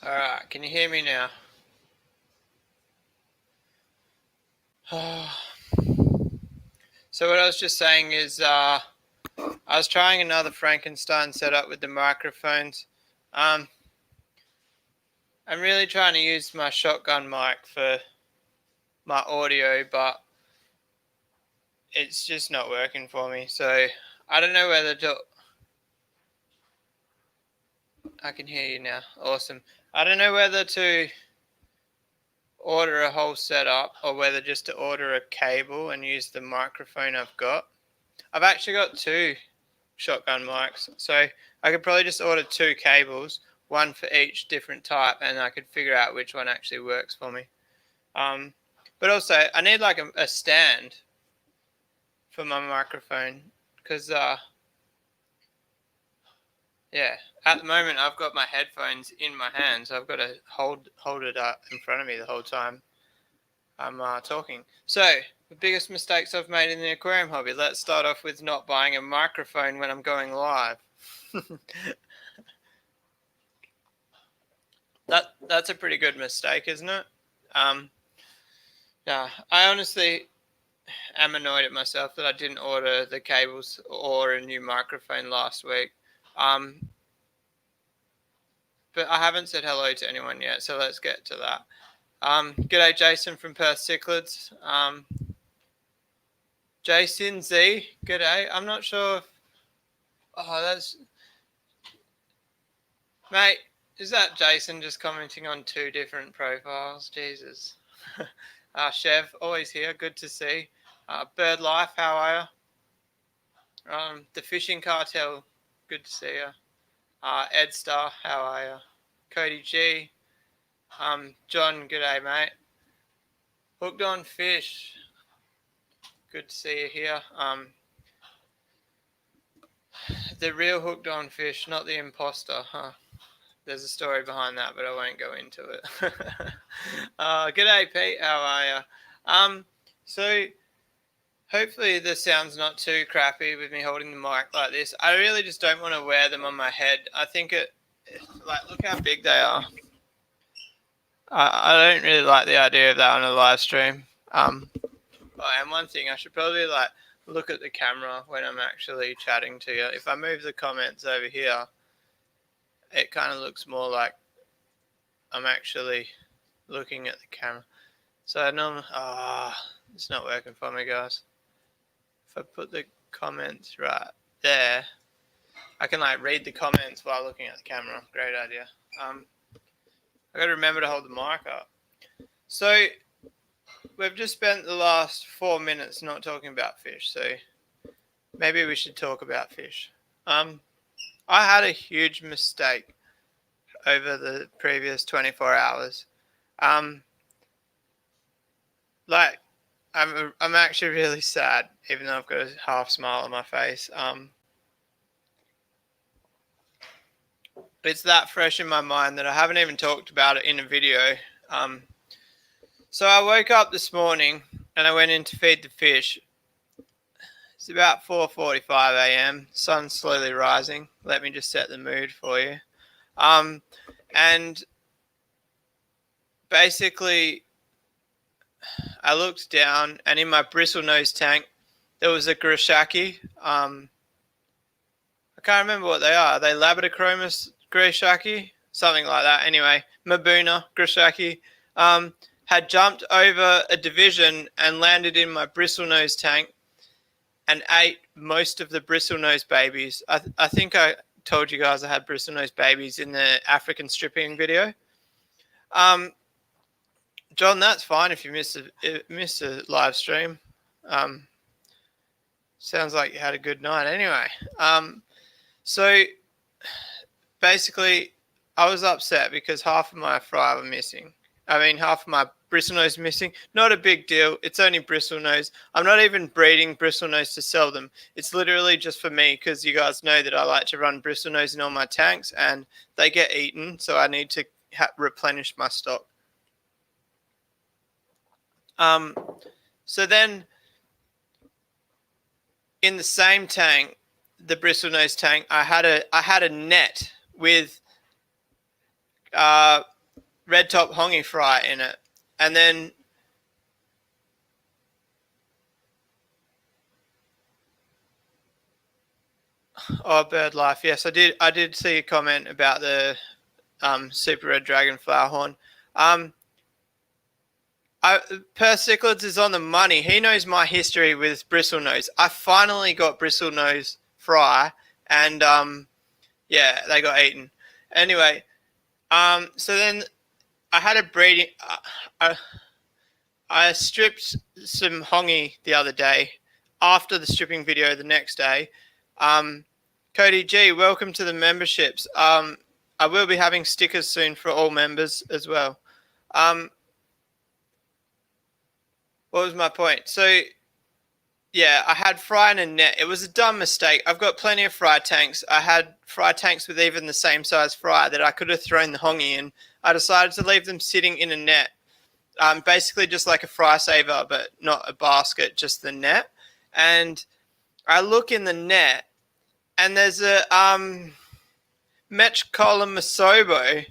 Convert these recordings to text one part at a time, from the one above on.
Alright, can you hear me now? So what I was just saying is I was trying another Frankenstein setup with the microphones. I'm really trying to use my shotgun mic for my audio, but it's just not working for me. So I don't know whether to... I can hear you now. Awesome. I don't know whether to order a whole setup or whether just to order a cable and use the microphone I've got. I've actually got two shotgun mics, so I could probably just order two cables, one for each different type, and I could figure out which one actually works for me. But also I need like a stand for my microphone because yeah, at the moment I've got my headphones in my hand, so I've got to hold it up in front of me the whole time I'm talking. So the biggest mistakes I've made in the aquarium hobby. Let's start off with not buying a microphone when I'm going live. That's a pretty good mistake, isn't it? Yeah, I honestly am annoyed at myself that I didn't order the cables or a new microphone last week. But I haven't said hello to anyone yet, so let's get to that. G'day, Jason from Perth Cichlids. Jason Z, g'day. I'm not sure if... Oh, that's... Mate, is that Jason just commenting on two different profiles? Jesus. Chev, always here. Good to see. Bird Life, how are you? The Fishing Cartel, good to see you. Ed Star, how are you? Cody G. John, g'day, mate. Hooked on Fish, good to see you here. The real Hooked on Fish, not the imposter, huh? There's a story behind that, but I won't go into it. G'day, Pete. How are you? So hopefully the sound's not too crappy with me holding the mic like this. I really just don't want to wear them on my head. I think look how big they are. I don't really like the idea of that on a live stream. And one thing, I should probably look at the camera when I'm actually chatting to you. If I move the comments over here, it kind of looks more like I'm actually looking at the camera. So I normally, it's not working for me, guys. If I put the comments right there, I can read the comments while looking at the camera. Great idea. I got to remember to hold the mic up. So we've just spent the last 4 minutes not talking about fish, so maybe we should talk about fish. I had a huge mistake over the previous 24 hours. I'm actually really sad, even though I've got a half smile on my face. It's that fresh in my mind that I haven't even talked about it in a video. So I woke up this morning and I went in to feed the fish. It's about 4:45 a.m. Sun's slowly rising. Let me just set the mood for you. And basically, I looked down, and in my bristlenose tank, there was a Grishaki. I can't remember what they are. Are they Labidochromis Grishaki? Something like that. Anyway, Mabuna Grishaki had jumped over a division and landed in my bristlenose tank and ate most of the bristlenose babies. I think I told you guys I had bristlenose babies in the African stripping video. John, that's fine if you miss a live stream. Sounds like you had a good night anyway. So basically, I was upset because half of my fry were missing. I mean, half of my bristlenose missing. Not a big deal. It's only bristlenose. I'm not even breeding bristlenose to sell them. It's literally just for me because you guys know that I like to run bristlenose in all my tanks and they get eaten, so I need to replenish my stock. So then in the same tank, the bristlenose tank, I had a net with red top hongy fry in it. And then bird life. Yes, I did see a comment about the super red dragon flowerhorn. Per Cichlids is on the money. He knows my history with bristlenose. I finally got bristlenose fry, and yeah, they got eaten. Anyway, so then I had a breeding. I stripped some hongy the other day. After the stripping video, the next day, Cody G, welcome to the memberships. I will be having stickers soon for all members as well. What was my point? So, yeah, I had fry in a net. It was a dumb mistake. I've got plenty of fry tanks. I had fry tanks with even the same size fry that I could have thrown the hongy in. I decided to leave them sitting in a net. Basically just like a fry saver, but not a basket, just the net. And I look in the net, and there's a Methylene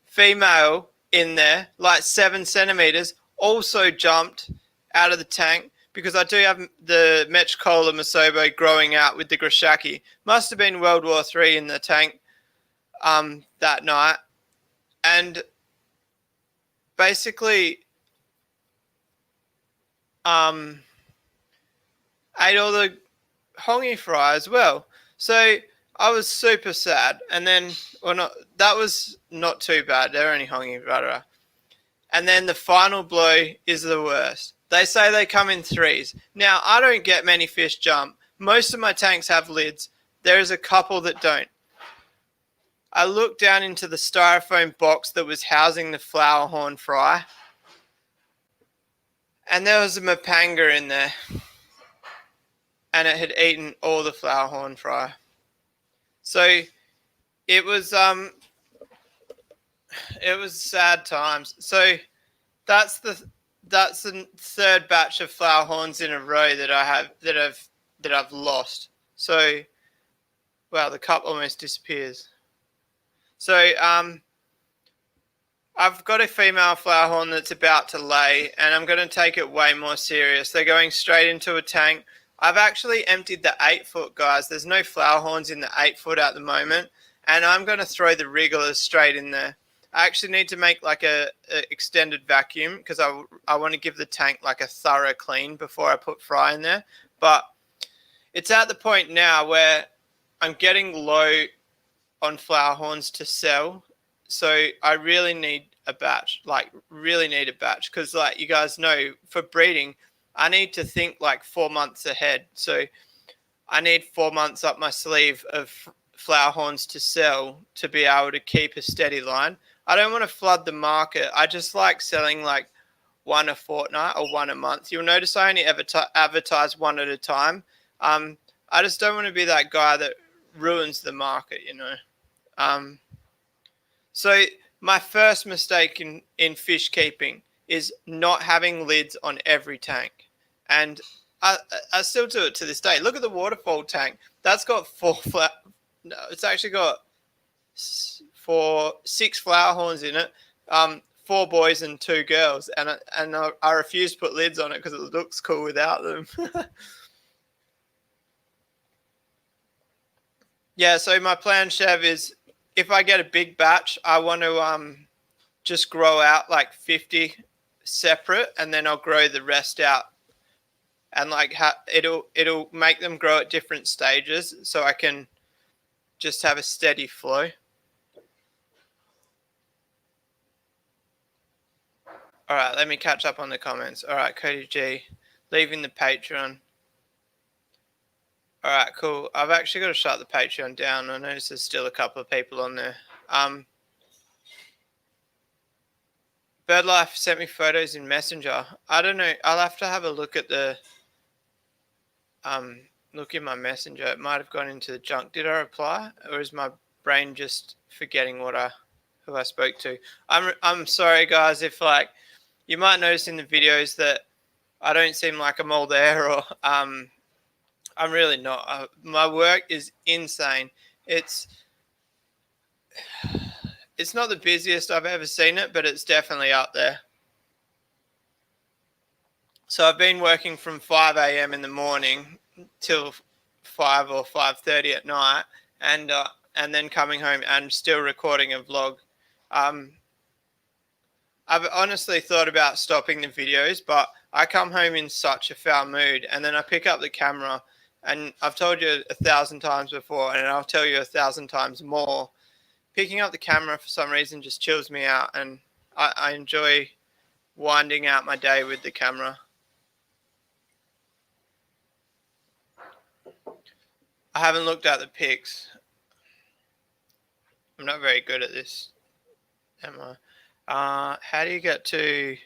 female in there, like 7 centimeters, also jumped out of the tank because I do have the Methylene growing out with the Grashaki. Must have been World War III in the tank that night. And basically ate all the hongy fry as well. So I was super sad. And then, well, not that was not too bad. They're only hongy fry. And then the final blow is the worst. They say they come in threes. Now, I don't get many fish jump. Most of my tanks have lids. There is a couple that don't. I looked down into the styrofoam box that was housing the flowerhorn fry, and there was a mapanga in there, and it had eaten all the flowerhorn fry. So it was sad times. So that's the third batch of flowerhorns in a row that I've lost. So wow, the cup almost disappears. So I've got a female flowerhorn that's about to lay, and I'm going to take it way more serious. They're going straight into a tank. I've actually emptied the 8-foot, guys. There's no flowerhorns in the 8-foot at the moment, and I'm going to throw the wrigglers straight in there. I actually need to make like a extended vacuum because I want to give the tank like a thorough clean before I put fry in there. But it's at the point now where I'm getting low on flowerhorns to sell. So I really need a batch, because like you guys know, for breeding, I need to think like 4 months ahead. So I need 4 months up my sleeve of flowerhorns to sell to be able to keep a steady line. I don't want to flood the market. I just like selling like one a fortnight or one a month. You'll notice I only advertise one at a time. I just don't want to be that guy that ruins the market, you know. So my first mistake in fish keeping is not having lids on every tank. And I still do it to this day. Look at the waterfall tank. That's got it's actually got 6 flowerhorns in it. 4 boys and 2 girls. And I refuse to put lids on it because it looks cool without them. Yeah, so my plan, Chev, is if I get a big batch, I want to just grow out like 50 separate, and then I'll grow the rest out, and like it'll make them grow at different stages, so I can just have a steady flow. All right, let me catch up on the comments. All right, Cody G, leaving the Patreon. All right, cool. I've actually got to shut the Patreon down. I notice there's still a couple of people on there. BirdLife sent me photos in Messenger. I don't know. I'll have to have a look at the look in my Messenger. It might have gone into the junk. Did I reply, or is my brain just forgetting who I spoke to? I'm sorry, guys. If like you might notice in the videos that I don't seem like I'm all there, or I'm really not. My work is insane. it's not the busiest I've ever seen it, but it's definitely up there. So I've been working from 5 a.m. in the morning till 5 or 5:30 at night, and then coming home and still recording a vlog. I've honestly thought about stopping the videos, but I come home in such a foul mood, and then I pick up the camera, and I've told you 1,000 times before, and I'll tell you 1,000 times more. Picking up the camera for some reason just chills me out, and I enjoy winding out my day with the camera. I haven't looked at the pics. I'm not very good at this, am I? How do you get to...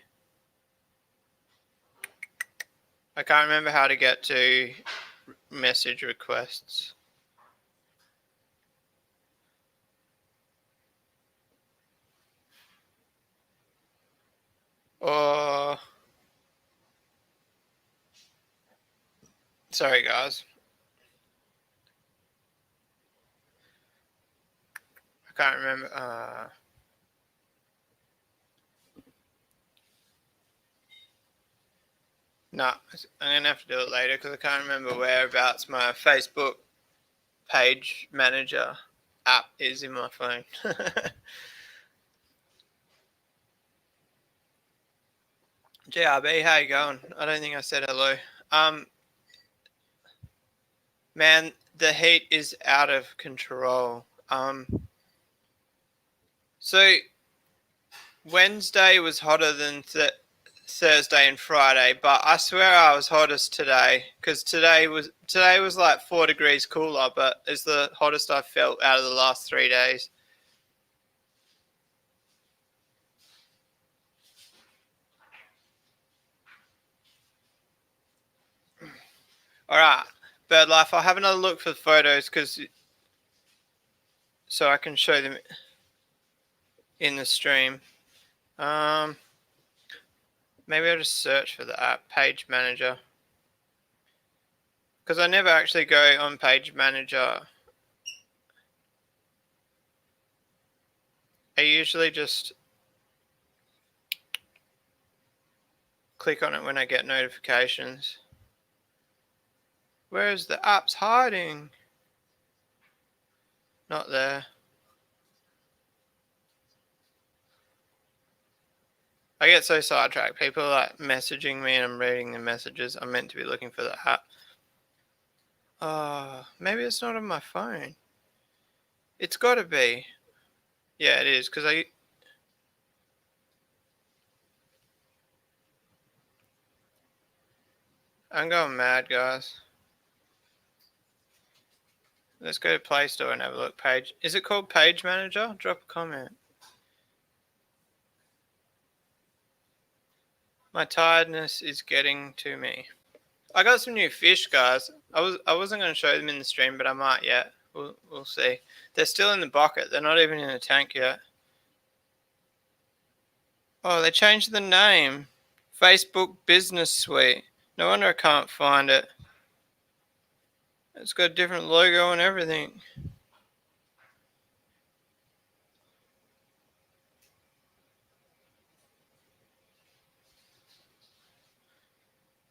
I can't remember how to get to message requests. Or... Sorry, guys. I can't remember. No, I'm going to have to do it later because I can't remember whereabouts my Facebook page manager app is in my phone. GRB, how you going? I don't think I said hello. Man, the heat is out of control. So Wednesday was hotter than Thursday and Friday, but I swear I was hottest today because today was like 4 degrees cooler, but it's the hottest I've felt out of the last 3 days. All right, BirdLife, I'll have another look for the photos so I can show them in the stream. Maybe I'll just search for the app, Page Manager. Because I never actually go on Page Manager. I usually just click on it when I get notifications. Where is the app's hiding? Not there. I get so sidetracked. People are like messaging me and I'm reading the messages. I'm meant to be looking for the app. Maybe it's not on my phone. It's got to be. Yeah, it is because I'm going mad, guys. Let's go to Play Store and have a look. Page. Is it called Page Manager? Drop a comment. My tiredness is getting to me. I got some new fish, guys. I wasn't going to show them in the stream, but I might yet. We'll see. They're still in the bucket. They're not even in the tank yet. Oh, they changed the name. Facebook Business Suite. No wonder I can't find it. It's got a different logo and everything.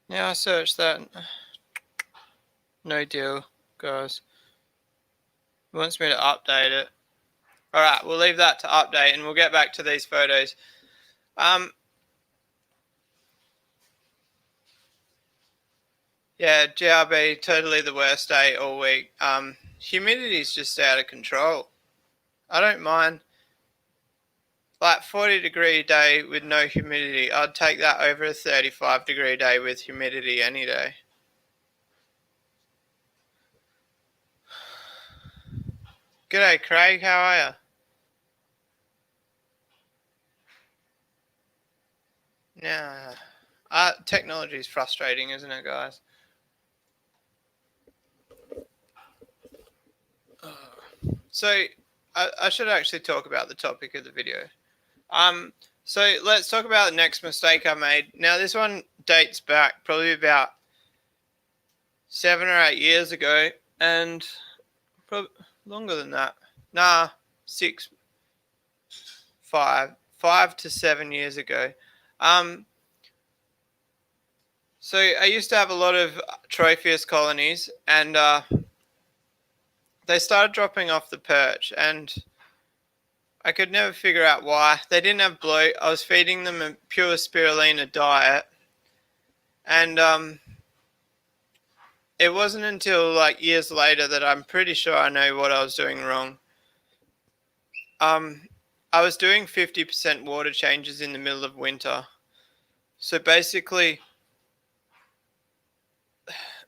Now I search that. No deal, guys. It wants me to update it. Alright, we'll leave that to update and we'll get back to these photos. Yeah, GRB, totally the worst day all week. Humidity's just out of control. I don't mind. Like 40-degree day with no humidity. I'd take that over a 35-degree day with humidity any day. G'day, Craig. How are you? Yeah. Technology is frustrating, isn't it, guys? So I should actually talk about the topic of the video. So let's talk about the next mistake I made. Now this one dates back probably about 7 or 8 years ago, and probably longer than that. Nah, 6. 5 to 7 years ago. So I used to have a lot of Tropheus colonies, and they started dropping off the perch, and I could never figure out why. They didn't have bloat. I was feeding them a pure spirulina diet, and it wasn't until like years later that I'm pretty sure I know what I was doing wrong. I was doing 50% water changes in the middle of winter. So basically,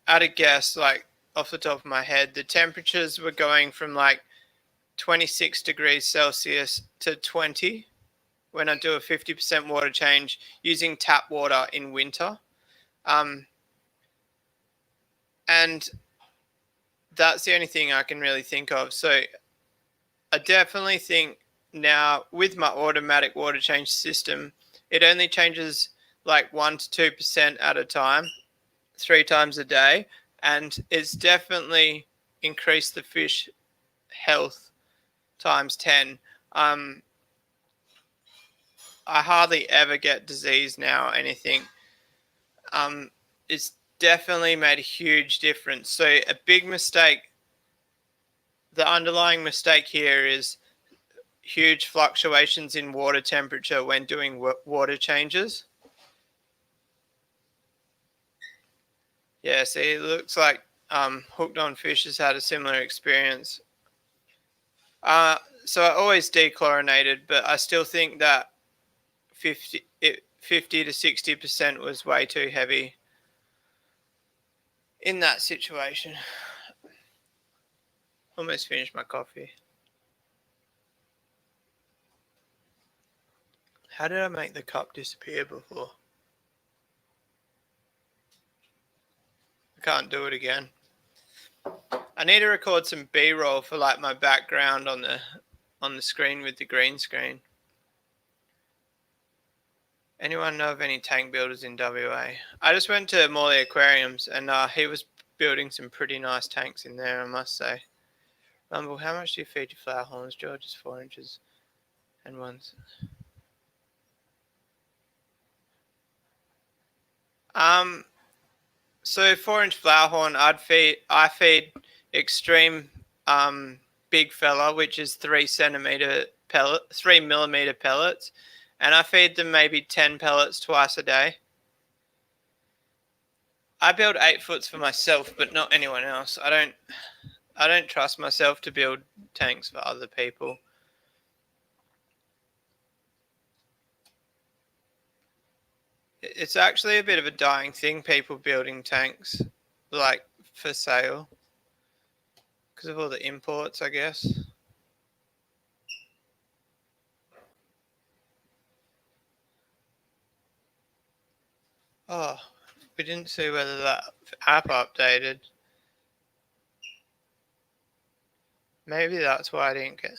at a guess, like off the top of my head, the temperatures were going from like 26 degrees Celsius to 20 when I do a 50% water change using tap water in winter. And that's the only thing I can really think of. So I definitely think now with my automatic water change system, it only changes like 1 to 2% at a time, 3 times a day. And it's definitely increased the fish health times 10. I hardly ever get disease now or anything. It's definitely made a huge difference. So a big mistake, the underlying mistake here is huge fluctuations in water temperature when doing water changes. Yeah, see, it looks like Hooked on Fish has had a similar experience. So I always dechlorinated, but I still think that 50 to 60% was way too heavy in that situation. Almost finished my coffee. How did I make the cup disappear before? I can't do it again. I need to record some B-roll for like my background on the screen with the green screen. Anyone know of any tank builders in WA? I just went to Morley Aquariums, and he was building some pretty nice tanks in there, I must say. Rumble, how much do you feed your Flowerhorns, George? Is 4 inches and ones. So 4-inch Flowerhorn, I feed extreme big fella, which is 3 millimeter pellets, and I feed them maybe 10 pellets twice a day. I build 8-foots for myself, but not anyone else. I don't trust myself to build tanks for other people. It's actually a bit of a dying thing, people building tanks like for sale because of all the imports, I guess. Oh, we didn't see whether that app updated. Maybe that's why I didn't get.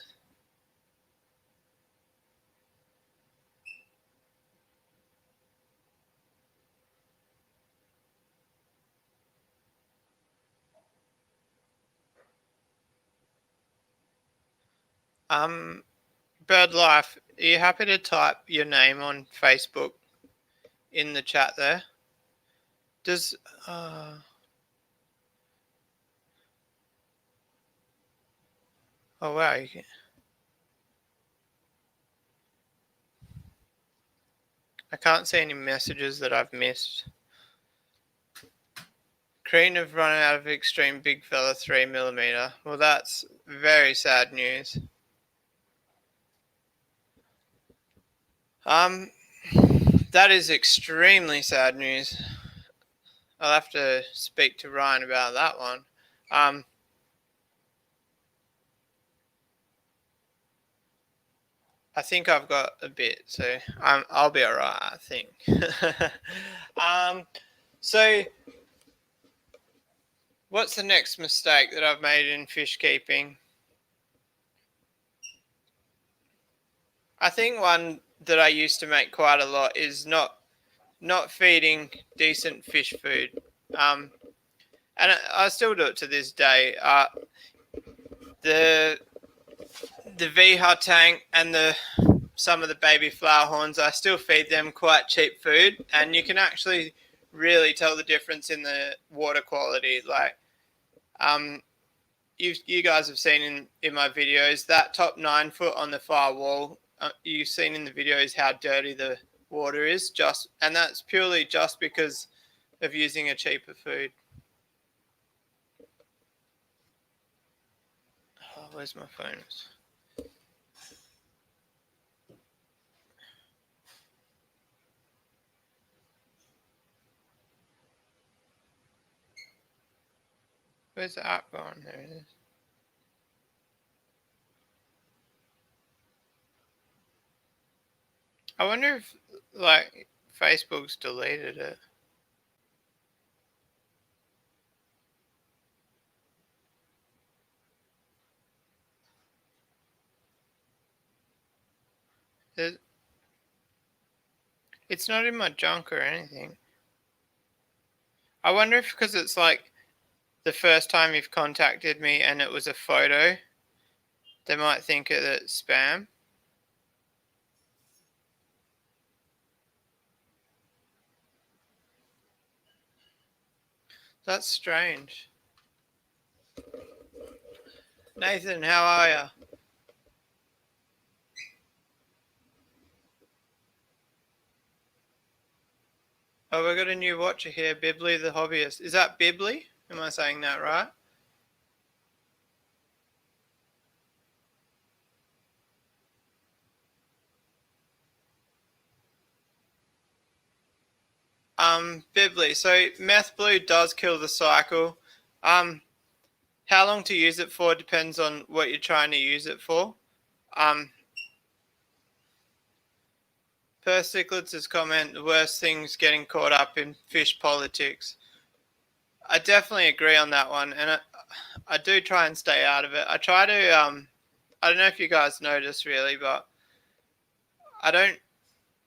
BirdLife, are you happy to type your name on Facebook in the chat there? Does oh wow, you can... I can't see any messages that I've missed. Crean have run out of extreme big fella 3 millimeter. Well, that's very sad news. That is extremely sad news. I'll have to speak to Ryan about that one. I think I've got a bit, so I'll be alright, I think. So what's the next mistake that I've made in fish keeping? I think one that I used to make quite a lot is not feeding decent fish food. And I still do it to this day. The Viha tank and the some of the baby Flowerhorns, I still feed them quite cheap food, and you can actually really tell the difference in the water quality. Like, you guys have seen in my videos that top 9 foot on the far wall. You've seen in the videos how dirty the water is, and that's purely just because of using a cheaper food. Oh, where's my phone? Where's the app gone? There it is. I wonder if, like, Facebook's deleted it. It's not in my junk or anything. I wonder if because it's like the first time you've contacted me and it was a photo, they might think that it's spam. That's strange. Nathan, how are ya? Oh, we got a new watcher here, Bibley the Hobbyist. Is that Bibley? Am I saying that right? Bibley. So Meth Blue does kill the cycle. How long to use it for depends on what you're trying to use it for. Per Cichlids' comment, the worst thing's getting caught up in fish politics. I definitely agree on that one, and I do try and stay out of it. I try to, I don't know if you guys notice really, but I don't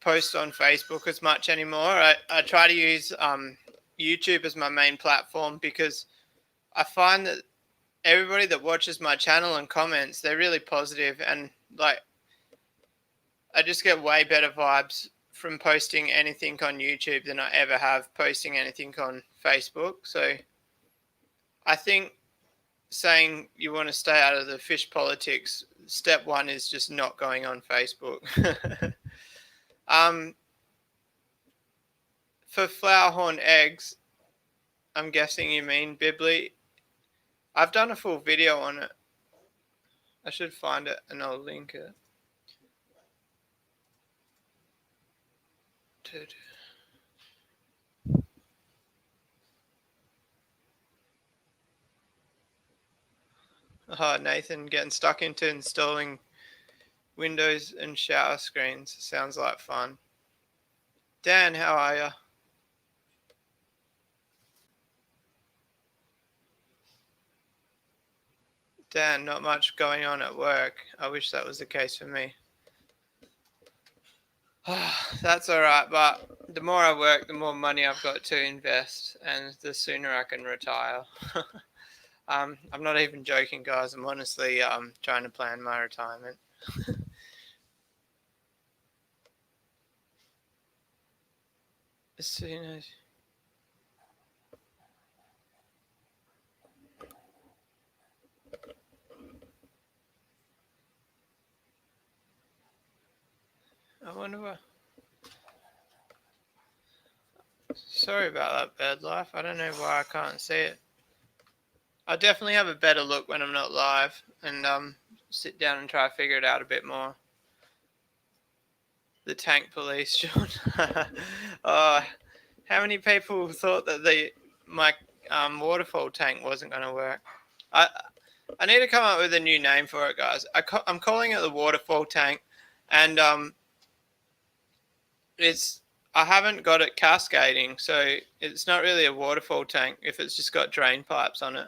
post on Facebook as much anymore. I try to use YouTube as my main platform because I find that everybody that watches my channel and comments, they're really positive, and like I just get way better vibes from posting anything on YouTube than I ever have posting anything on Facebook. So I think saying you want to stay out of the fish politics, step one is just not going on Facebook. For Flowerhorn eggs, I'm guessing you mean Bibley. I've done a full video on it. I should find it and I'll link it. Oh, Nathan getting stuck into installing windows and shower screens. Sounds like fun. Dan, how are you? Dan, not much going on at work. I wish that was the case for me. That's all right, but the more I work, the more money I've got to invest, and the sooner I can retire. I'm not even joking, guys. I'm honestly trying to plan my retirement. As soon as I wonder what. Sorry about that, bad life. I don't know why I can't see it. I definitely have a better look when I'm not live, and sit down and try to figure it out a bit more. The tank police, John. How many people thought that my waterfall tank wasn't going to work? I need to come up with a new name for it, guys. I'm calling it the waterfall tank, and I haven't got it cascading, so it's not really a waterfall tank if it's just got drain pipes on it.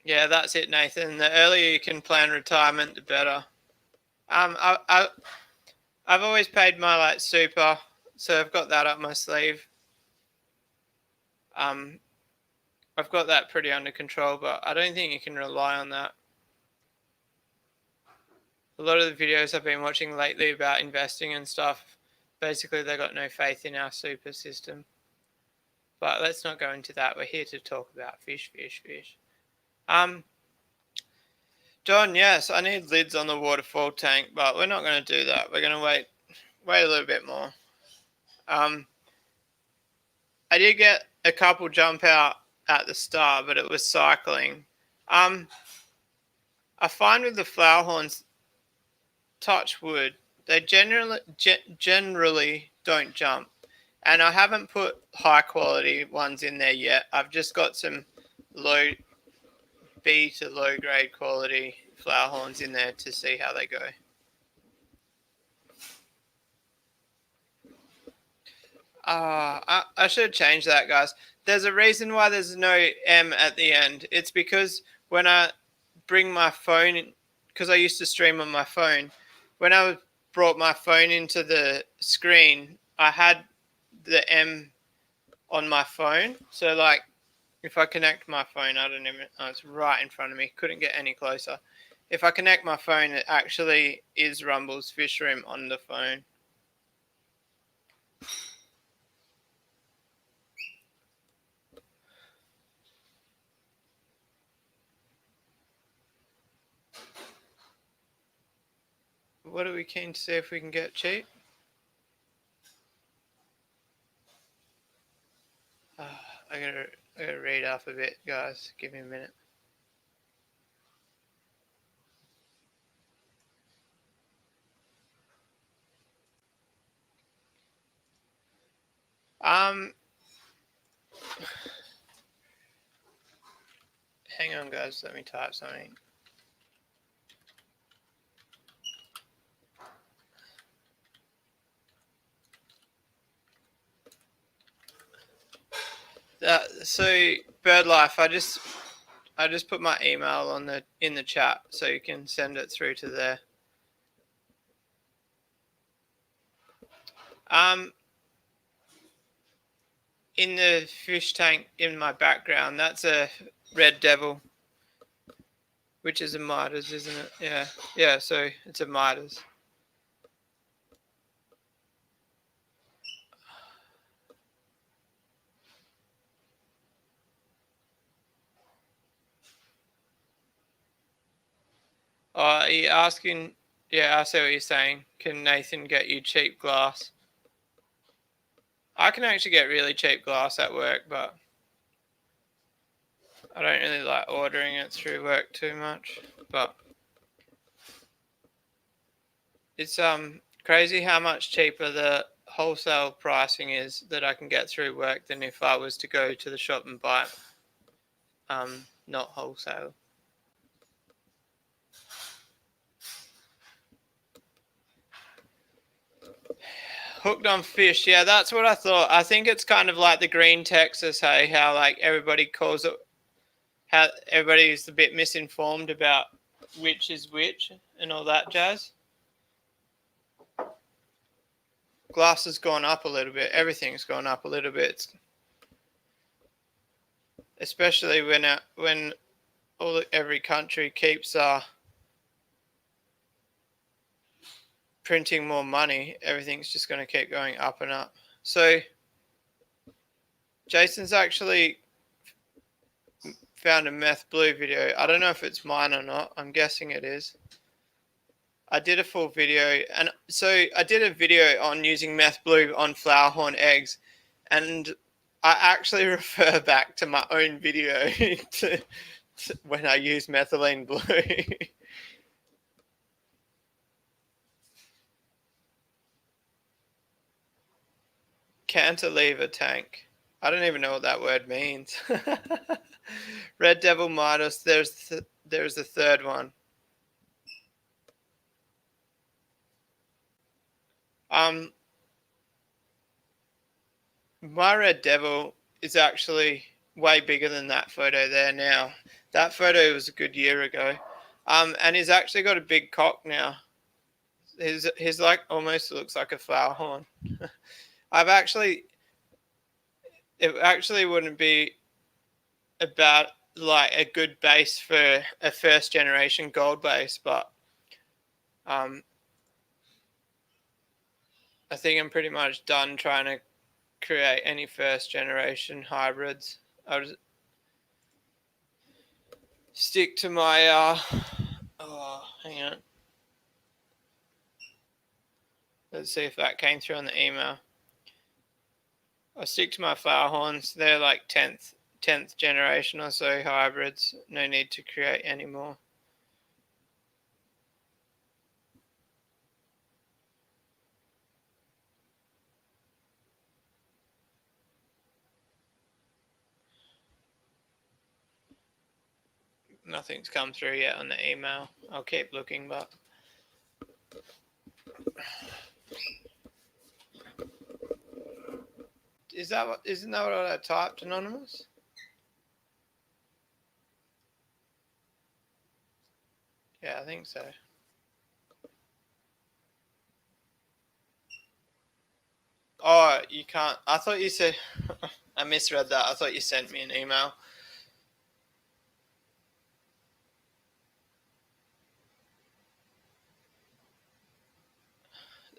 Yeah, that's it, Nathan. The earlier you can plan retirement, the better. I've always paid my super, so I've got that up my sleeve. I've got that pretty under control, but I don't think you can rely on that. a lot of the videos I've been watching lately about investing and stuff, basically they got no faith in our super system. But let's not go into that. We're here to talk about fish. John, yes, I need lids on the waterfall tank, but we're not going to do that. We're going to wait a little bit more. I did get a couple jump out at the start, but it was cycling. I find with the Flowerhorns, touch wood, they generally don't jump. And I haven't put high quality ones in there yet. I've just got some low B to low grade quality Flowerhorns in there to see how they go. I should change that, guys. There's a reason why there's no M at the end. It's because when I bring my phone in, because I used to stream on my phone, when I brought my phone into the screen, I had the M on my phone. So like if I connect my phone, I don't even, oh, it's right in front of me, couldn't get any closer. If I connect my phone, it actually is Rumble's fish room on the phone. What are we keen to see if we can get cheap? I gotta read off a bit, guys. Give me a minute. Hang on, guys. Let me type something. So BirdLife, I just put my email on in the chat, so you can send it through to there. In the fish tank in my background, that's a red devil, which is a Midas, isn't it? Yeah. So it's a Midas. Are you asking? Yeah, I see what you're saying. Can Nathan get you cheap glass? I can actually get really cheap glass at work, but I don't really like ordering it through work too much. But it's crazy how much cheaper the wholesale pricing is that I can get through work than if I was to go to the shop and buy it, not wholesale. Hooked on fish, yeah, that's what I thought. I think it's kind of like the green Texas, hey, how like everybody calls it, how everybody's a bit misinformed about which is which and all that jazz. Glass has gone up a little bit. Everything's gone up a little bit, especially when every country keeps printing more money. Everything's just going to keep going up and up. So Jason's actually found a Meth Blue video. I don't know if it's mine or not. I'm guessing it is. I did a full video, and so I did a video on using Meth Blue on Flowerhorn eggs, and I actually refer back to my own video to when I use Methylene Blue. Cantilever tank. I don't even know what that word means. Red Devil Midas. There's the third one. My Red Devil is actually way bigger than that photo there now. That photo was a good year ago. And he's actually got a big cock now. He's like almost looks like a Flowerhorn. It actually wouldn't be about like a good base for a first generation gold base, but I think I'm pretty much done trying to create any first generation hybrids. I'll just stick to my oh, hang on. Let's see if that came through on the email. I'll stick to my Flowerhorns. They're like 10th generation or so hybrids. No need to create any more. Nothing's come through yet on the email. I'll keep looking, but isn't that what I typed, Anonymous? Yeah, I think so. Oh, you can't. I thought you said. I misread that. I thought you sent me an email.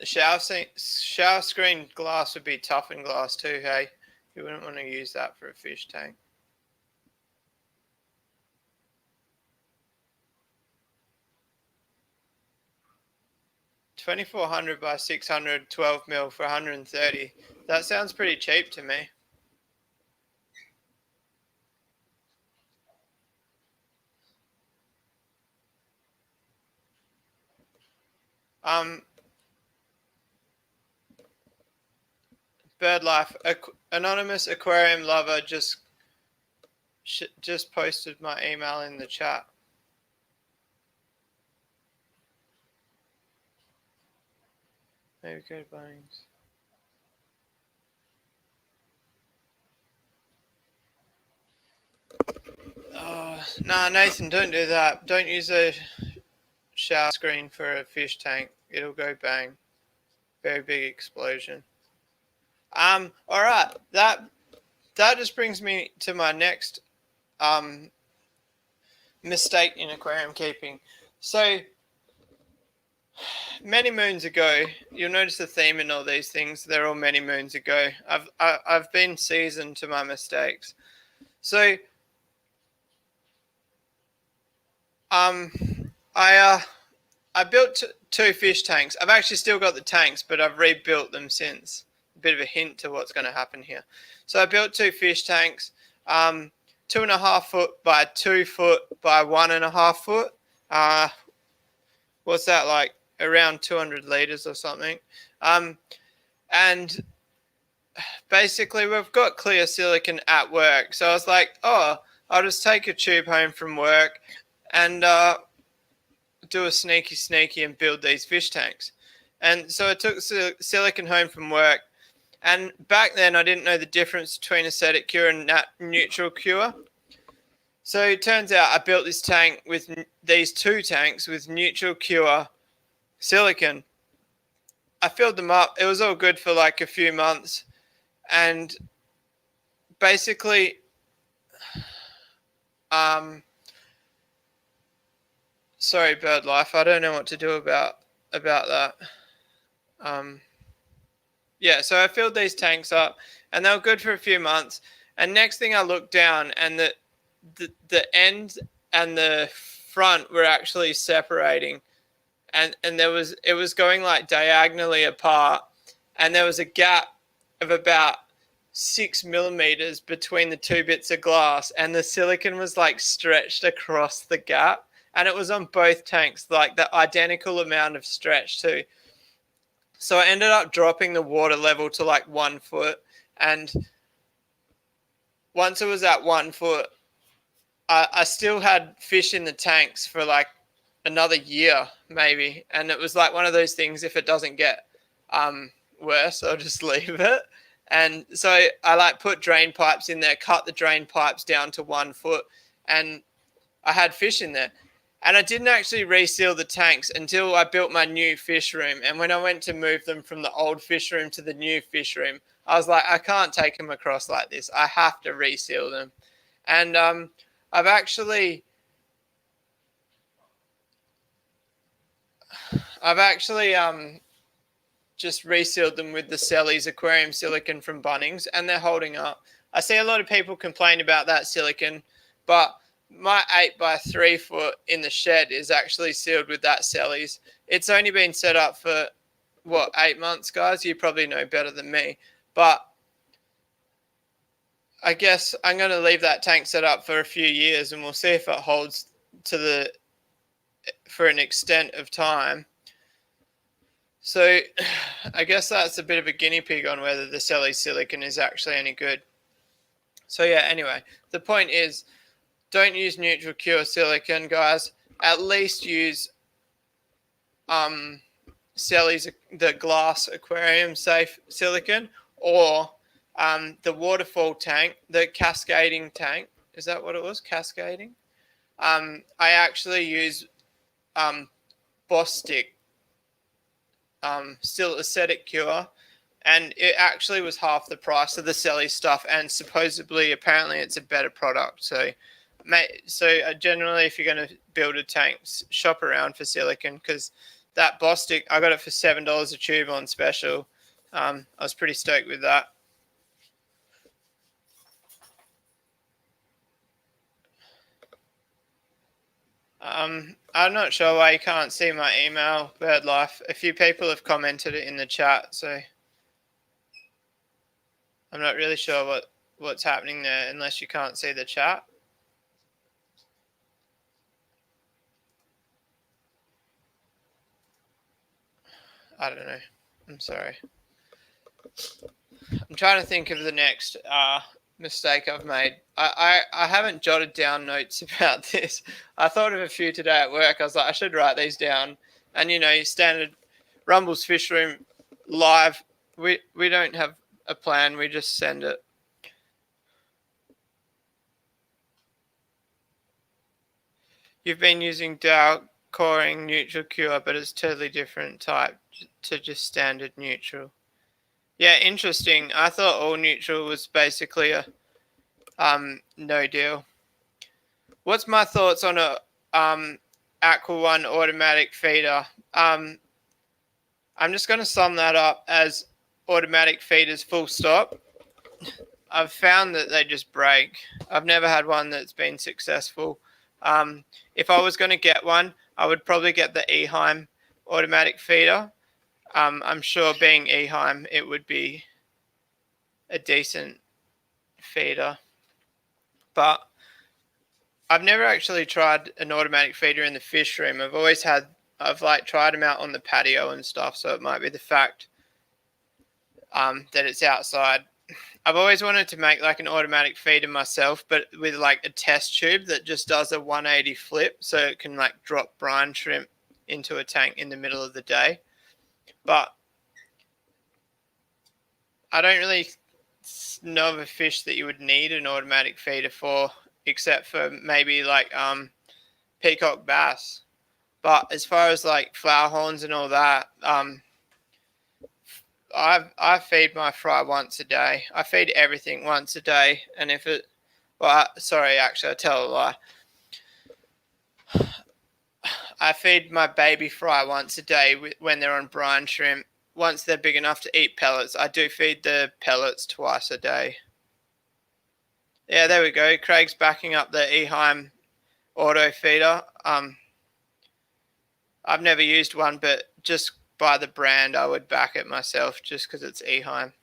The shower screen glass would be toughened glass too, hey? You wouldn't want to use that for a fish tank. $2,400 by 600, 12 mil for 130. That sounds pretty cheap to me. BirdLife, anonymous aquarium lover just posted my email in the chat. Maybe go to Bunnings. Oh, nah, Nathan, don't do that. Don't use a shower screen for a fish tank. It'll go bang. Very big explosion. All right. That just brings me to my next mistake in aquarium keeping. So many moons ago, you'll notice the theme in all these things. They're all many moons ago. I've been seasoned to my mistakes. So I built two fish tanks. I've actually still got the tanks, but I've rebuilt them since. A bit of a hint to what's going to happen here. So I built two fish tanks, 2.5 foot by 2 foot by 1.5 foot. What's that, like? Around 200 liters or something. And basically we've got clear silicon at work. So I was like, oh, I'll just take a tube home from work and do a sneaky and build these fish tanks. And so I took silicon home from work. And back then I didn't know the difference between acetic cure and neutral cure. So it turns out I built this tank with these two tanks with neutral cure silicon. I filled them up. It was all good for like a few months. And basically, sorry, BirdLife, I don't know what to do about that. Yeah, so I filled these tanks up and they were good for a few months. And next thing I looked down and the end and the front were actually separating. And it was going like diagonally apart. And there was a gap of about 6 millimeters between the two bits of glass. And the silicon was like stretched across the gap. And it was on both tanks, like the identical amount of stretch too. So I ended up dropping the water level to like 1 foot. And once it was at 1 foot, I still had fish in the tanks for like another year maybe. And it was like one of those things, if it doesn't get worse, I'll just leave it. And so I like put drain pipes in there, cut the drain pipes down to 1 foot, and I had fish in there. And I didn't actually reseal the tanks until I built my new fish room. And when I went to move them from the old fish room to the new fish room, I was like, I can't take them across like this. I have to reseal them. And I've actually just resealed them with the Cellies aquarium silicone from Bunnings, and they're holding up. I see a lot of people complain about that silicone, but my 8x3 foot in the shed is actually sealed with that Cellies. It's only been set up for, what, 8 months, guys? You probably know better than me. But I guess I'm going to leave that tank set up for a few years, and we'll see if it holds for an extent of time. So I guess that's a bit of a guinea pig on whether the Cellies silicone is actually any good. So yeah, anyway, the point is, don't use neutral cure silicone, guys. At least use Cellies, the glass aquarium safe silicone, or the waterfall tank, the cascading tank. Is that what it was? Cascading? I actually use Bostic, still acidic cure, and it actually was half the price of the Celly stuff, and supposedly, apparently, it's a better product. So generally, if you're going to build a tank, shop around for silicone, because that Bostic, I got it for $7 a tube on special. I was pretty stoked with that. I'm not sure why you can't see my email, BirdLife. A few people have commented it in the chat, so I'm not really sure what's happening there unless you can't see the chat. I don't know. I'm sorry. I'm trying to think of the next mistake I've made. I haven't jotted down notes about this. I thought of a few today at work. I was like, I should write these down. And, you know, standard Rumble's Fish Room live. We don't have a plan. We just send it. You've been using Dow coring neutral cure, but it's totally different type to just standard neutral. Yeah, interesting. I thought all neutral was basically a no deal. What's my thoughts on a Aqua One automatic feeder? I'm just going to sum that up as automatic feeders full stop. I've found that they just break. I've never had one that's been successful. If I was going to get one, I would probably get the Eheim automatic feeder. I'm sure being Eheim, it would be a decent feeder. But I've never actually tried an automatic feeder in the fish room. I've tried them out on the patio and stuff, so it might be the fact that it's outside. I've always wanted to make like an automatic feeder myself, but with like a test tube that just does a 180 flip, so it can like drop brine shrimp into a tank in the middle of the day. But I don't really know of a fish that you would need an automatic feeder for, except for maybe like peacock bass. But as far as like flowerhorns and all that, I feed my fry once a day. I feed everything once a day, and if it, sorry, actually, I tell a lie. I feed my baby fry once a day when they're on brine shrimp. Once they're big enough to eat pellets, I do feed the pellets twice a day. Yeah, there we go. Craig's backing up the Eheim auto feeder. I've never used one, but just by the brand, I would back it myself just because it's Eheim.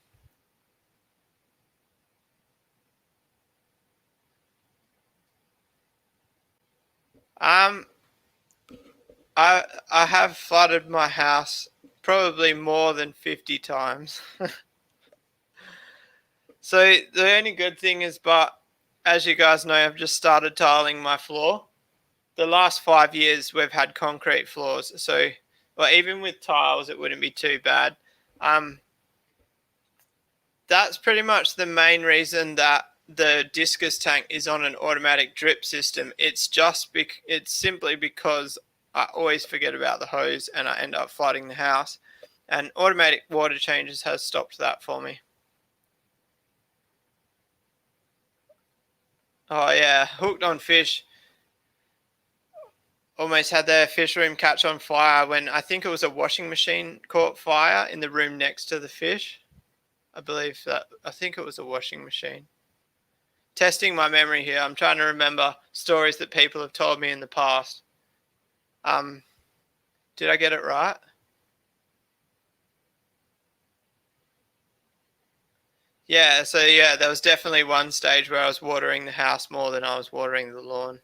I have flooded my house probably more than 50 times. So the only good thing is, but as you guys know, I've just started tiling my floor. The last 5 years we've had concrete floors, so well, even with tiles it wouldn't be too bad. That's pretty much the main reason that the discus tank is on an automatic drip system. It's simply because I always forget about the hose and I end up flooding the house, and automatic water changes has stopped that for me. Oh yeah, hooked on fish. almost had their fish room catch on fire when I think it was a washing machine caught fire in the room next to the fish. I think it was a washing machine. Testing my memory here. I'm trying to remember stories that people have told me in the past. Did I get it right? Yeah, so yeah, there was definitely one stage where I was watering the house more than I was watering the lawn.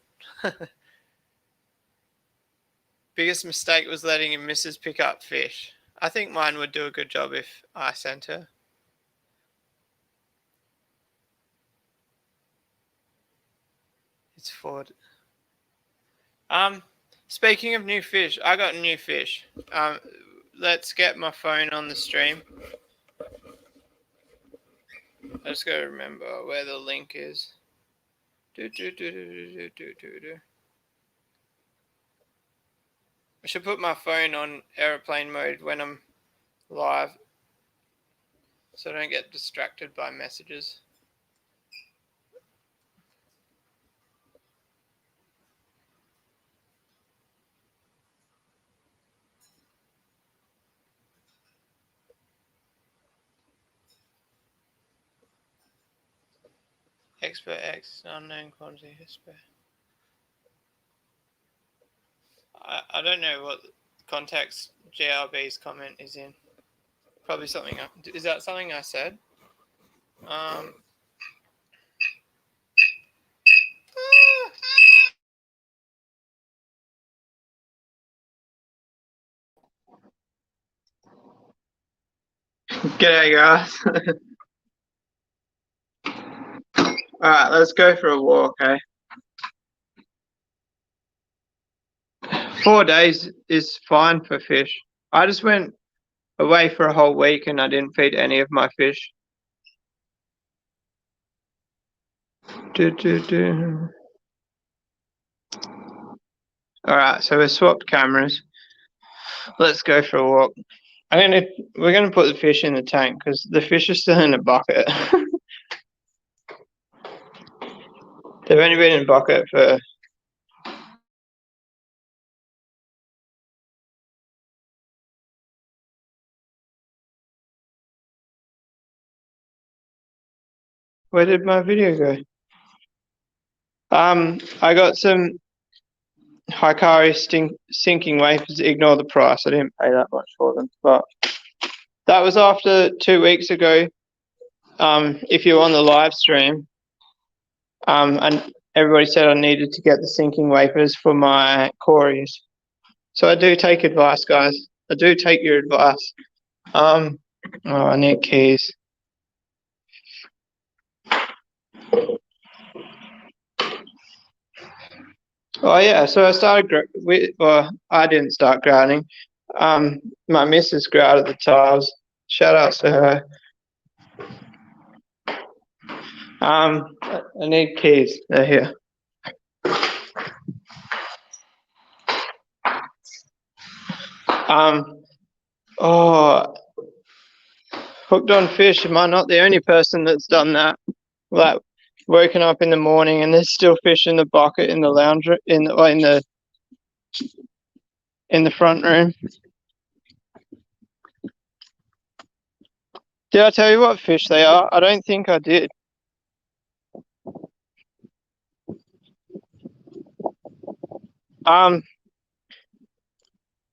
Biggest mistake was letting your missus pick up fish. I think mine would do a good job if I sent her. It's Ford. Speaking of new fish, I got new fish. Let's get my phone on the stream. I just gotta remember where the link is. I should put my phone on airplane mode when I'm live so I don't get distracted by messages. Expert X, unknown quantity, expert. I don't know what context JRB's comment is in. Probably something. Is that something I said? G'day, guys. Alright, let's go for a walk, eh? 4 days is fine for fish. I just went away for a whole week and I didn't feed any of my fish. Alright, so we swapped cameras. Let's go for a walk. We're gonna put the fish in the tank because the fish are still in the bucket. They've only been in the bucket for where did my video go? I got some Hikari sinking wafers. Ignore the price. I didn't pay that much for them, but that was after 2 weeks ago. If you're on the live stream, and everybody said I needed to get the sinking wafers for my cories. So I do take advice, guys. I do take your advice. Oh, I need keys. Oh yeah, so I started. I didn't start grouting. My missus grouted the tiles. Shout out to her. I need keys. They're here. Hooked on fish. Am I not the only person that's done that? Like, woken up in the morning and there's still fish in the bucket in the lounge in the front room. Did I tell you what fish they are? I don't think I did.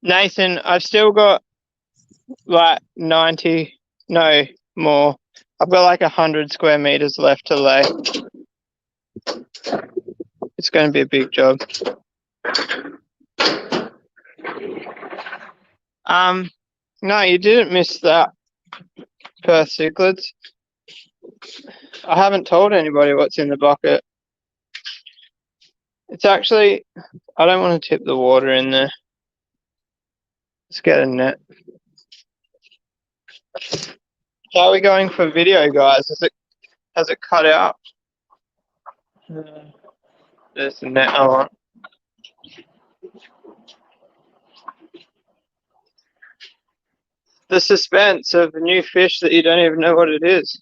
Nathan, I've still got like 90, no more. I've got like 100 square meters left to lay. It's going to be a big job. No, you didn't miss that, per Cichlids. I haven't told anybody what's in the bucket. It's actually, I don't want to tip the water in there. Let's get a net. How are we going for video, guys? Has it cut out? There's the net I want. The suspense of a new fish that you don't even know what it is.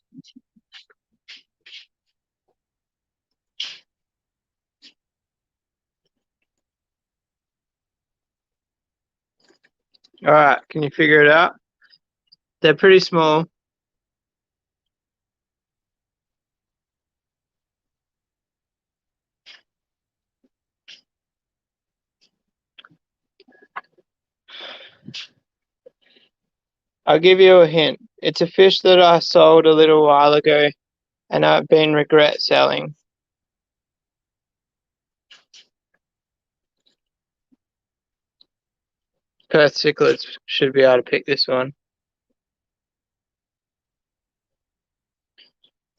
Alright, can you figure it out? They're pretty small. I'll give you a hint. It's a fish that I sold a little while ago and I've been regret selling. Perth Cichlids should be able to pick this one.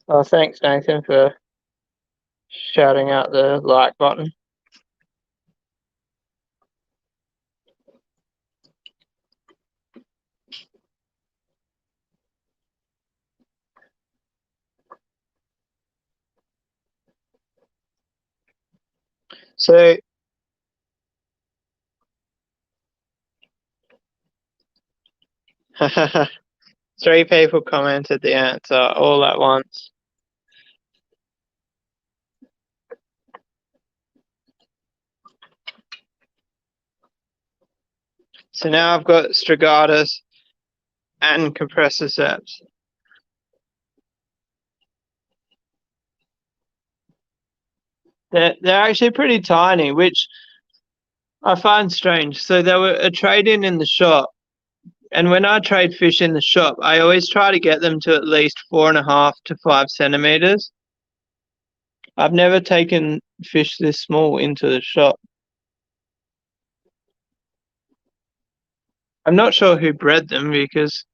Oh, thanks, Nathan, for shouting out the like button. So, 3 people commented the answer all at once. So now I've got Strigatus and Compressiceps. They're actually pretty tiny, which I find strange. So they were a trade-in in the shop, and when I trade fish in the shop, I always try to get them to at least 4.5 to 5 centimeters. I've never taken fish this small into the shop. I'm not sure who bred them because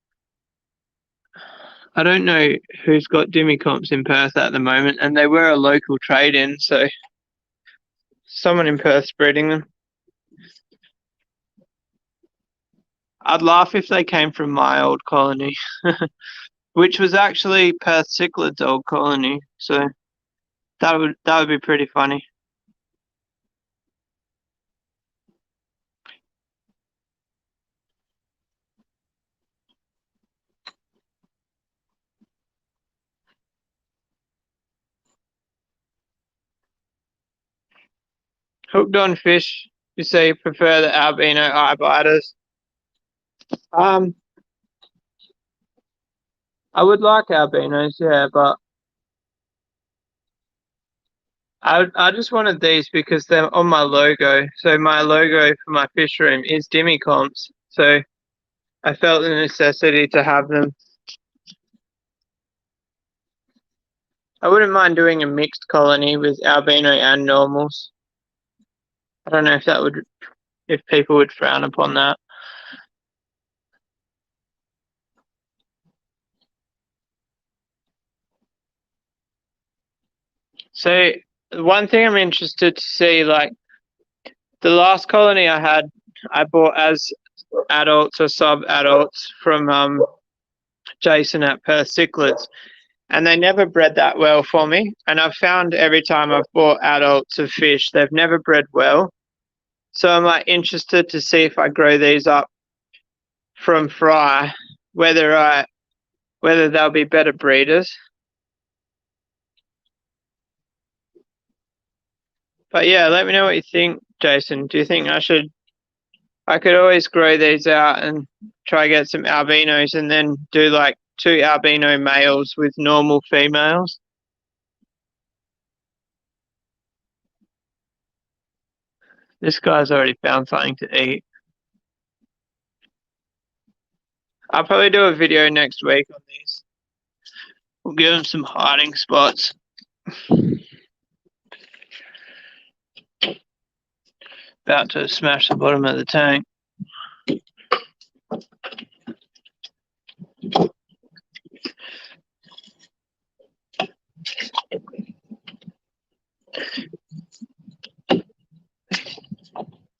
I don't know who's got Dimicomps in Perth at the moment, and they were a local trade-in, so someone in Perth's breeding them. I'd laugh if they came from my old colony, which was actually Perth Cichlids' old colony, so that would be pretty funny. Hooked on fish, you say you prefer the albino eye biters. I would like albinos, yeah, but I just wanted these because they're on my logo. So my logo for my fish room is Dimicomps, so I felt the necessity to have them. I wouldn't mind doing a mixed colony with albino and normals. I don't know if people would frown upon that. So one thing I'm interested to see, like the last colony I had, I bought as adults or sub-adults from Jason at Perth Cichlids, and they never bred that well for me. And I've found every time I've bought adults of fish, they've never bred well. So I'm like interested to see if I grow these up from fry, whether they'll be better breeders. But yeah, let me know what you think, Jason. Do you think I could always grow these out and try to get some albinos and then do like 2 albino males with normal females? This guy's already found something to eat. I'll probably do a video next week on these. We'll give them some hiding spots. About to smash the bottom of the tank.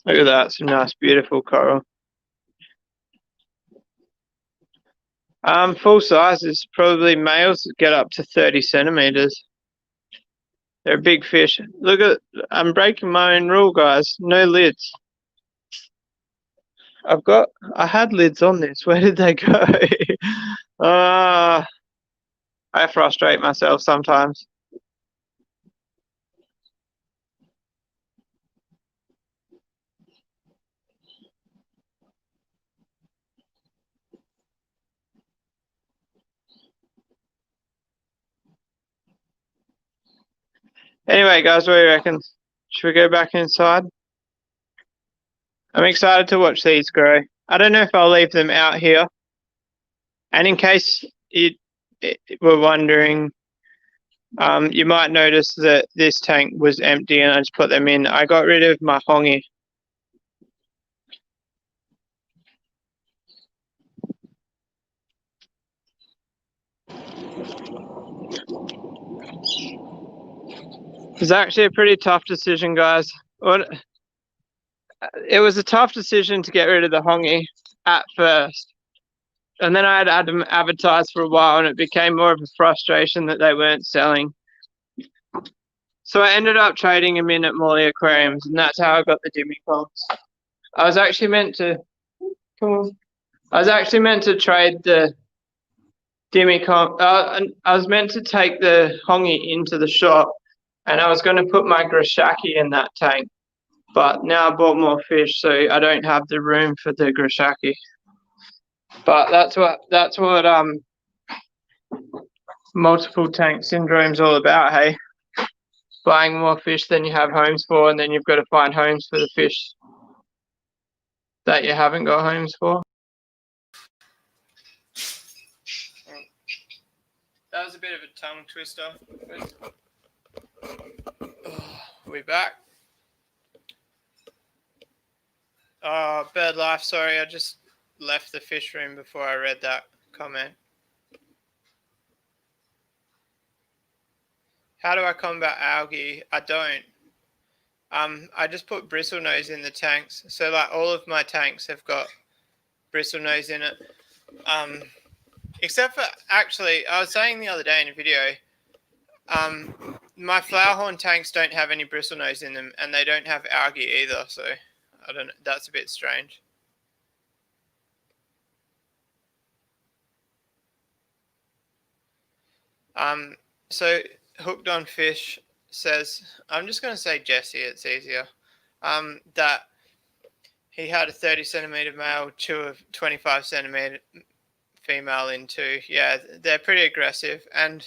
Look at that, some nice beautiful coral. Full sizes, probably males get up to 30 centimeters. They're a big fish. Look at, I'm breaking my own rule, guys. No lids. I had lids on this. Where did they go? I frustrate myself sometimes. Anyway, guys, what do you reckon? Should we go back inside? I'm excited to watch these grow. I don't know if I'll leave them out here. And in case you were wondering, you might notice that this tank was empty and I just put them in. I got rid of my hongi. It was actually a pretty tough decision, guys. It was a tough decision to get rid of the hongi at first. And then I had them advertised for a while and it became more of a frustration that they weren't selling. So I ended up trading them in at Morley Aquariums, and that's how I got the Dimicons. I was actually meant to trade the Dimicon. I was meant to take the hongi into the shop, and I was going to put my Grashaki in that tank. But now I bought more fish, so I don't have the room for the Grashaki. But that's what multiple tank syndrome's all about, hey? Buying more fish than you have homes for, and then you've got to find homes for the fish that you haven't got homes for. That was a bit of a tongue twister. We back? Bird life, sorry, I just left the fish room before I read that comment. How do I combat algae? I don't. I just put bristlenose in the tanks. So like all of my tanks have got bristlenose in it. Except for, actually, I was saying the other day in a video, my flowerhorn tanks don't have any bristlenose in them, and they don't have algae either. So I don't know. That's a bit strange. So Hooked on Fish says, I'm just going to say Jesse, it's easier, that he had a 30 centimeter male chew of 25 centimeter female in two. Yeah, they're pretty aggressive. And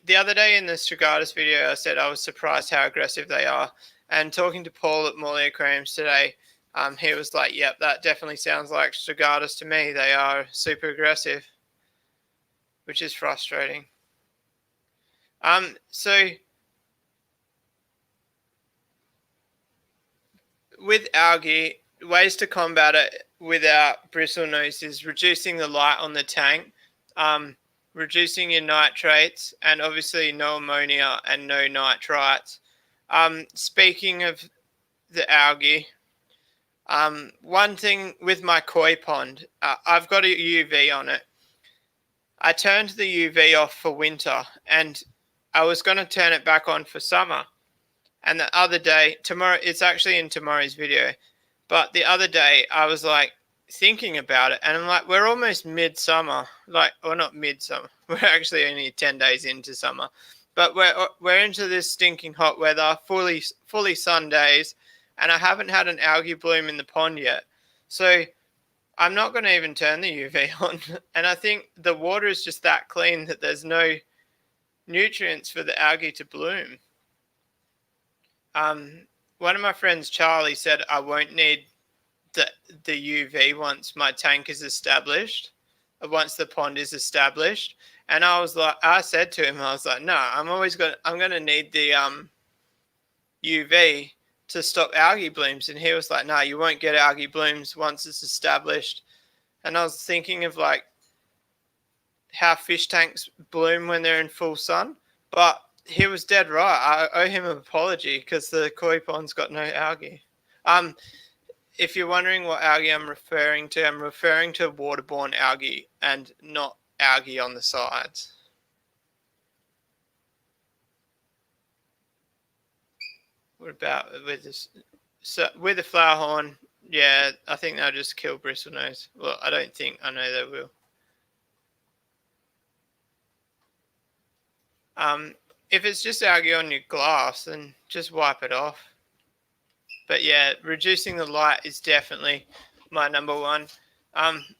the other day in the Strigatus video, I said I was surprised how aggressive they are. And talking to Paul at Morley Aquariums today, he was like, yep, that definitely sounds like Strigatus to me. They are super aggressive, which is frustrating. So with algae, ways to combat it without bristlenose is reducing the light on the tank, reducing your nitrates, and obviously no ammonia and no nitrites. Speaking of the algae, one thing with my koi pond, I've got a UV on it. I turned the UV off for winter, and I was going to turn it back on for summer. And the other day, tomorrow, it's actually in tomorrow's video, but the other day I was like thinking about it, and I'm like, we're almost midsummer, not midsummer. We're actually only 10 days into summer, but we're into this stinking hot weather, fully sun days, and I haven't had an algae bloom in the pond yet. So I'm not going to even turn the UV on, and I think the water is just that clean that there's no nutrients for the algae to bloom. One of my friends, Charlie, said I won't need the UV once my tank is established, once the pond is established. And I said to him, I was like, no, I'm going to need the UV to stop algae blooms. And he was like, no, you won't get algae blooms once it's established. And I was thinking of like how fish tanks bloom when they're in full sun, but he was dead right. I owe him an apology because the koi pond's got no algae. If you're wondering what algae I'm referring to waterborne algae and not algae on the sides. What about with this? So with the flowerhorn, yeah, I think they'll just kill bristlenose. Well, I don't think. I know they will. If it's just algae on your glass, then just wipe it off. But yeah, reducing the light is definitely my number one.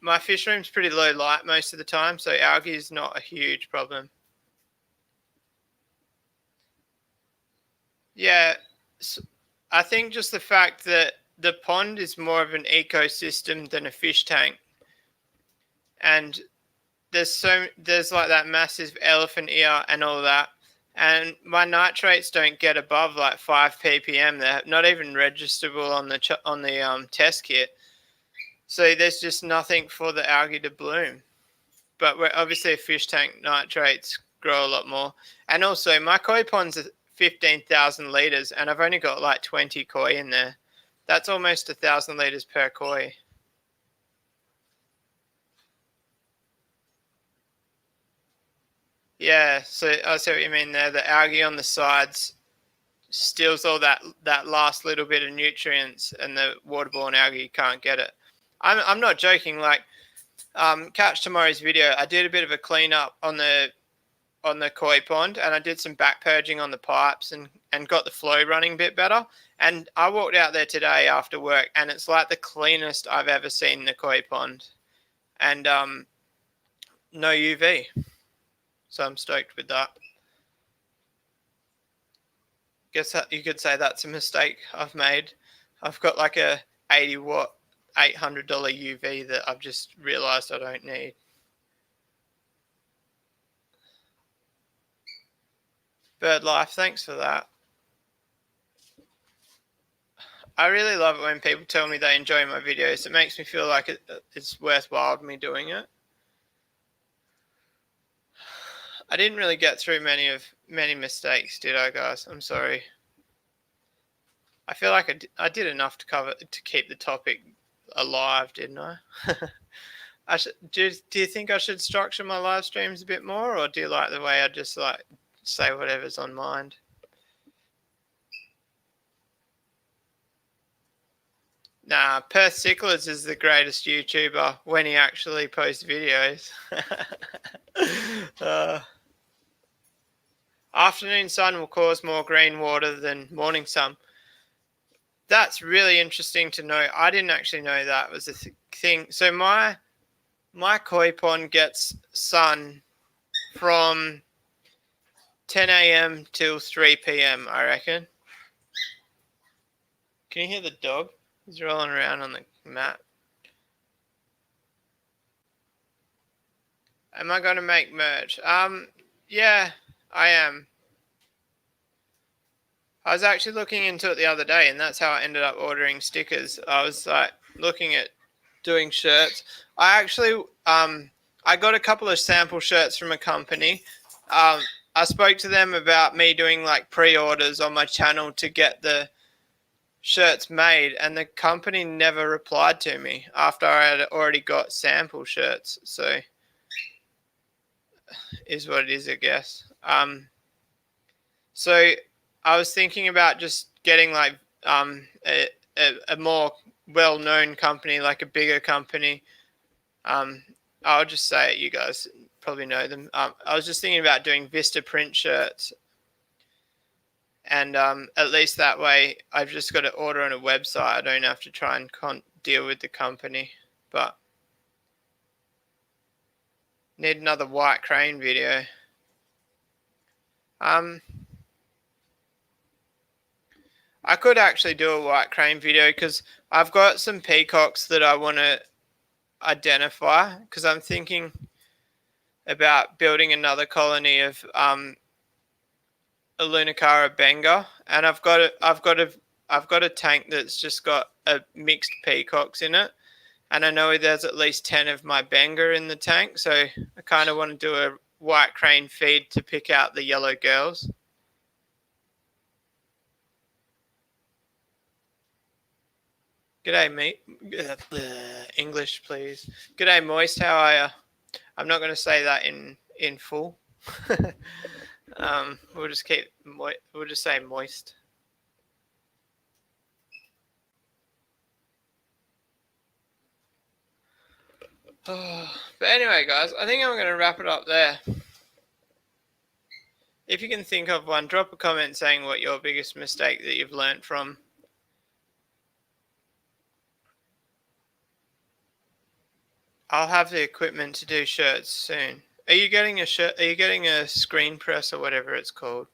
My fish room's pretty low light most of the time, so algae is not a huge problem. Yeah, I think just the fact that the pond is more of an ecosystem than a fish tank, and there's like that massive elephant ear and all that, and my nitrates don't get above like 5 ppm. They're not even registerable on the test kit. So there's just nothing for the algae to bloom. But we're obviously a fish tank, nitrates grow a lot more. And also my koi pond's 15,000 litres and I've only got like 20 koi in there. That's almost 1,000 litres per koi. Yeah, so I see what you mean there. The algae on the sides steals all that last little bit of nutrients, and the waterborne algae can't get it. I'm not joking. Like, catch tomorrow's video. I did a bit of a cleanup on the koi pond, and I did some back purging on the pipes and got the flow running a bit better. And I walked out there today after work, and it's like the cleanest I've ever seen the koi pond, and no UV. So I'm stoked with that. Guess that you could say that's a mistake I've made. I've got like a 80-watt, $800 UV that I've just realised I don't need. Bird Life, thanks for that. I really love it when people tell me they enjoy my videos. It makes me feel like it's worthwhile me doing it. I didn't really get through many mistakes, did I, guys? I'm sorry. I feel like I did enough to keep the topic alive, didn't I? Do you think I should structure my live streams a bit more, or do you like the way I just like say whatever's on mind? Nah, Perth Cichlids is the greatest YouTuber when he actually posts videos. Afternoon sun will cause more green water than morning sun. That's really interesting to know. I didn't actually know that was a thing. So my koi pond gets sun from 10 a.m. till 3 p.m., I reckon. Can you hear the dog? He's rolling around on the mat. Am I going to make merch? Yeah, I am. I was actually looking into it the other day, and that's how I ended up ordering stickers. I was like looking at doing shirts. I actually I got a couple of sample shirts from a company. I spoke to them about me doing like pre-orders on my channel to get the shirts made, and the company never replied to me after I had already got sample shirts. So is what it is, I guess. So I was thinking about just getting like a more well-known company, like a bigger company. I'll just say it, you guys probably know them. I was just thinking about doing Vista print shirts, and at least that way I've just got to order on a website. I don't have to try and deal with the company. But need another white crane video. I could actually do a white crane video because I've got some peacocks that I want to identify, because I'm thinking about building another colony of Alunacara benga, and I've got a tank that's just got a mixed peacocks in it, and I know there's at least 10 of my benga in the tank, so I kind of want to do a white crane feed to pick out the yellow girls. G'day, mate. English, please. G'day, Moist. How are you? I'm not going to say that in full. We'll just say moist. But anyway, guys, I think I'm going to wrap it up there. If you can think of one, drop a comment saying what your biggest mistake that you've learned from. I'll have the equipment to do shirts soon. Are you getting a shirt? Are you getting a screen press or whatever it's called?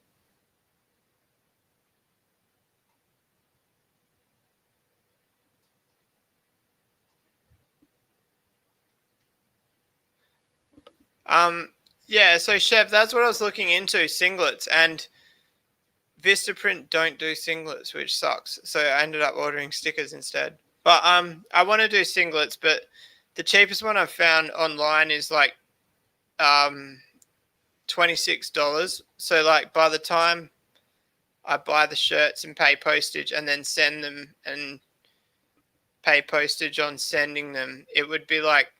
Yeah, so Chev, that's what I was looking into, singlets, and Vistaprint don't do singlets, which sucks. So I ended up ordering stickers instead. But I want to do singlets, but the cheapest one I've found online is like $26. So like by the time I buy the shirts and pay postage and then send them and pay postage on sending them, it would be like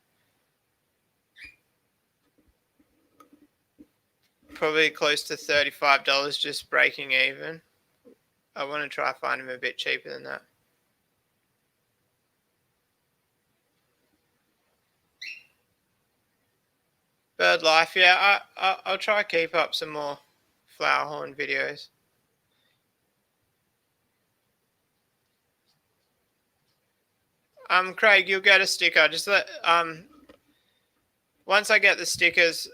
probably close to $35 just breaking even. I want to try find them a bit cheaper than that. Bird life, yeah. I'll try keep up some more Flowerhorn videos. Craig, you'll get a sticker. Just let once I get the stickers,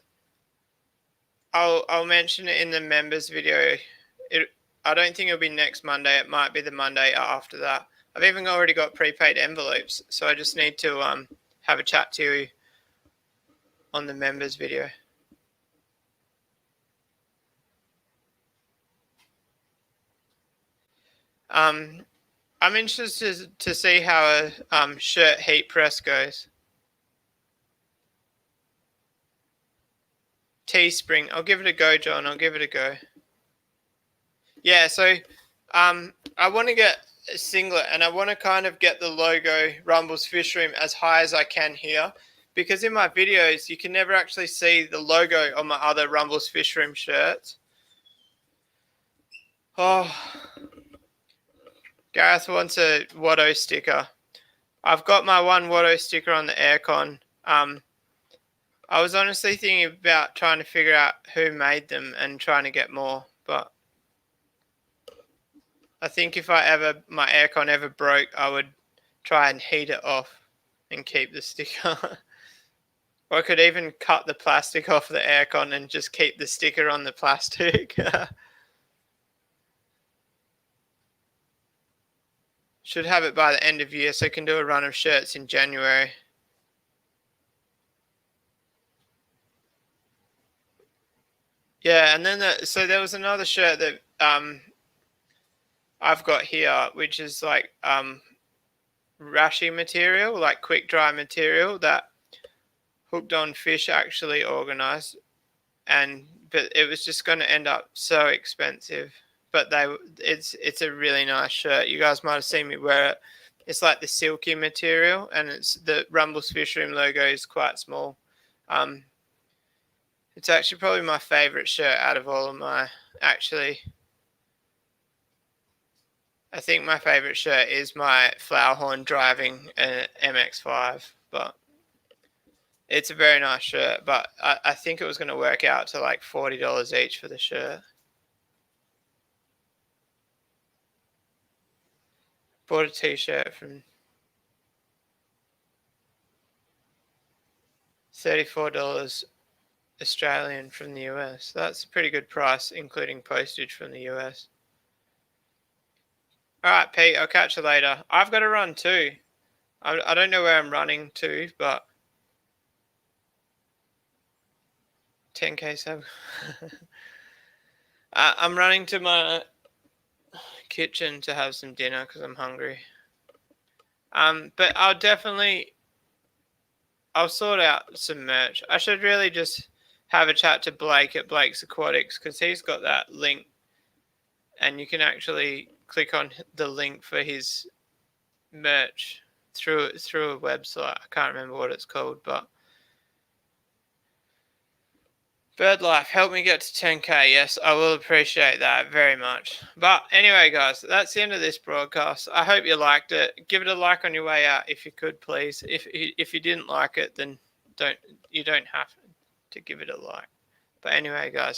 I'll mention it in the members video. I don't think it'll be next Monday. It might be the Monday after that. I've even already got prepaid envelopes, so I just need to have a chat to you on the members video. I'm interested to see how a shirt heat press goes. Teespring, I'll give it a go, John. I'll give it a go. Yeah, so I want to get a singlet, and I want to kind of get the logo Rumble's Fish Room as high as I can here, because in my videos you can never actually see the logo on my other Rumble's Fish Room shirts. Oh, Gareth wants a Watto sticker. I've got my one Watto sticker on the aircon. I was honestly thinking about trying to figure out who made them and trying to get more, but I think if my aircon ever broke, I would try and heat it off and keep the sticker. Or I could even cut the plastic off the aircon and just keep the sticker on the plastic. Should have it by the end of year so I can do a run of shirts in January. Yeah, and then so there was another shirt that I've got here, which is like rashi material, like quick dry material that Hooked on Fish actually organized, but it was just going to end up so expensive. But it's a really nice shirt. You guys might have seen me wear it. It's like the silky material, and it's the Rumble's Fish Room logo is quite small. It's actually probably my favorite shirt out of all of my. Actually, I think my favorite shirt is my Flowerhorn driving an MX-5, but it's a very nice shirt. But I think it was going to work out to like $40 each for the shirt. Bought a t-shirt from $34 Australian from the US. That's a pretty good price, including postage from the US. All right, Pete, I'll catch you later. I've got to run too. I don't know where I'm running to, but 10K sub. I'm running to my kitchen to have some dinner because I'm hungry. But I'll sort out some merch. I should really just have a chat to Blake at Blake's Aquatics because he's got that link, and you can actually click on the link for his merch through a website. I can't remember what it's called, but BirdLife, help me get to 10K. Yes, I will appreciate that very much. But anyway, guys, that's the end of this broadcast. I hope you liked it. Give it a like on your way out if you could, please. If you didn't like it, then you don't have to give it a like. But anyway, guys,